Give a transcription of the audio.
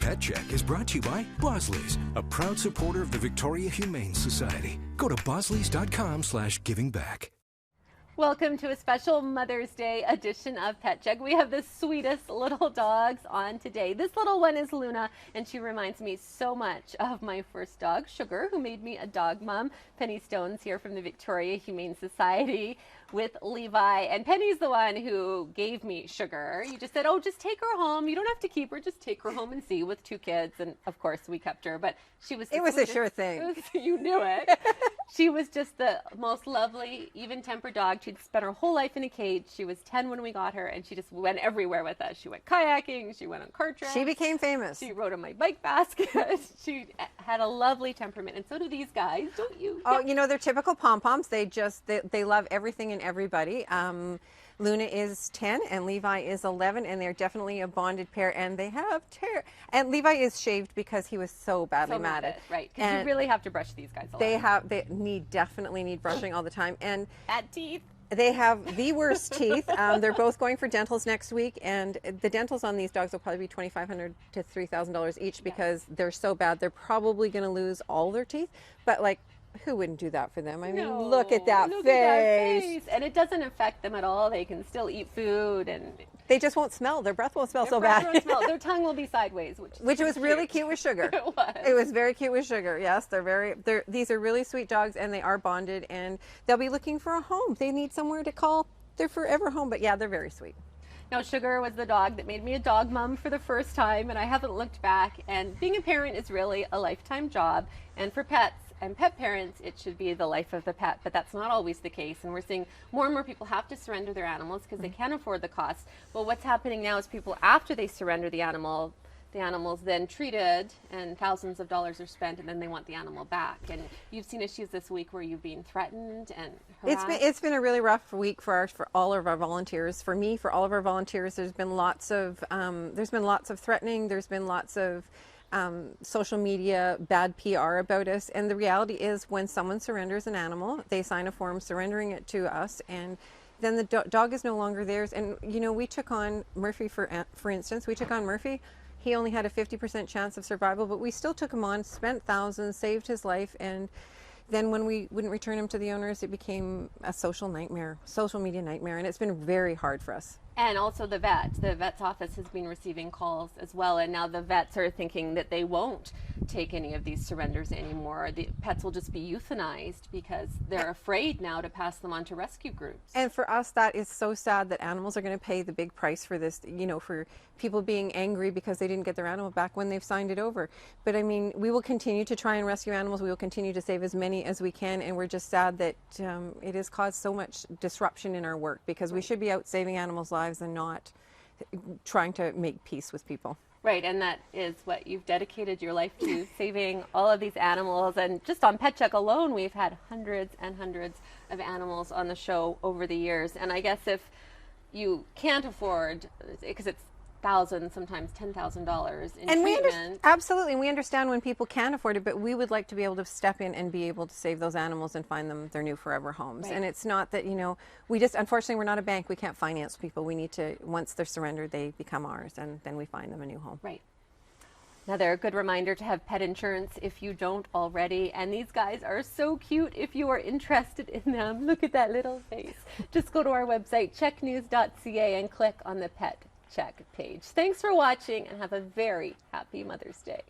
Pet Check is brought to you by Bosley's, a proud supporter of the Victoria Humane Society. Go to bosleys.com/givingback. Welcome to a special Mother's Day edition of Pet Check. We have the sweetest little dogs on today. This little one is Luna, and she reminds me so much of my first dog, Sugar, who made me a dog mom. Penny Stone's here from the Victoria Humane Society with Levi, and Penny's the one who gave me Sugar. You just said, oh, just take her home. You don't have to keep her, just take her home and see, with 2 kids. And of course we kept her, but she was— It was a sure thing. You knew it. She was just the most lovely, even-tempered dog. She'd spent her whole life in a cage. She was 10 when we got her, and she just went everywhere with us. She went kayaking, she went on cart trips. She became famous. She rode on my bike basket. She had a lovely temperament, and so do these guys, don't you? Oh, you know, they're typical pom-poms. They love everything and everybody. Luna is 10 and Levi is 11, and they're definitely a bonded pair, and they have and Levi is shaved because he was so badly matted. Right, because you really have to brush these guys a lot. They definitely need brushing all the time. And bad teeth. They have the worst teeth. They're both going for dentals next week, and the dentals on these dogs will probably be $2,500 to $3,000 each because they're so bad. They're probably going to lose all their teeth, but like, who wouldn't do that for them? I mean, look at that face. And it doesn't affect them at all. They can still eat food, and they just won't smell. Their breath won't smell so bad. Their tongue will be sideways, which was really cute with Sugar. It was very cute with Sugar. Yes, these are really sweet dogs, and they are bonded, and they'll be looking for a home. They need somewhere to call their forever home. But yeah, they're very sweet. Now, Sugar was the dog that made me a dog mom for the first time, and I haven't looked back. And being a parent is really a lifetime job, and for pets and pet parents, it should be the life of the pet, but that's not always the case. And we're seeing more and more people have to surrender their animals because they can't afford the cost. Well, what's happening now is people, after they surrender the animal's then treated, and thousands of dollars are spent, and then they want the animal back. And you've seen issues this week where you've been threatened and harassed. It's been a really rough week for all of our volunteers. For me, for all of our volunteers, there's been lots of threatening. There's been lots of social media bad PR about us, and the reality is, when someone surrenders an animal, they sign a form surrendering it to us, and then the dog is no longer theirs. And you know, we took on Murphy, for instance. We took on Murphy. He only had a 50% chance of survival, but we still took him on, spent thousands, saved his life, and then when we wouldn't return him to the owners, it became a social media nightmare, and it's been very hard for us. And also the vet's office has been receiving calls as well, and now the vets are thinking that they won't take any of these surrenders anymore. The pets will just be euthanized because they're afraid now to pass them on to rescue groups. And for us, that is so sad that animals are going to pay the big price for this, you know, for people being angry because they didn't get their animal back when they've signed it over. But I mean, we will continue to try and rescue animals. We will continue to save as many as we can, and we're just sad that it has caused so much disruption in our work, because we should be out saving animals' lives and not trying to make peace with people. Right, and that is what you've dedicated your life to, saving all of these animals. And just on Pet Check alone, we've had hundreds and hundreds of animals on the show over the years. And I guess if you can't afford, because it's thousands, sometimes $10,000 in treatment. Absolutely, and we understand when people can't afford it, but we would like to be able to step in and be able to save those animals and find them their new forever homes. Right. And it's not that, you know, unfortunately, we're not a bank. We can't finance people. We need to, once they're surrendered, they become ours, and then we find them a new home. Right. Another good reminder to have pet insurance if you don't already. And these guys are so cute if you are interested in them. Look at that little face. Just go to our website, checknews.ca, and click on the Pet Check page. Thanks for watching, and have a very happy Mother's Day.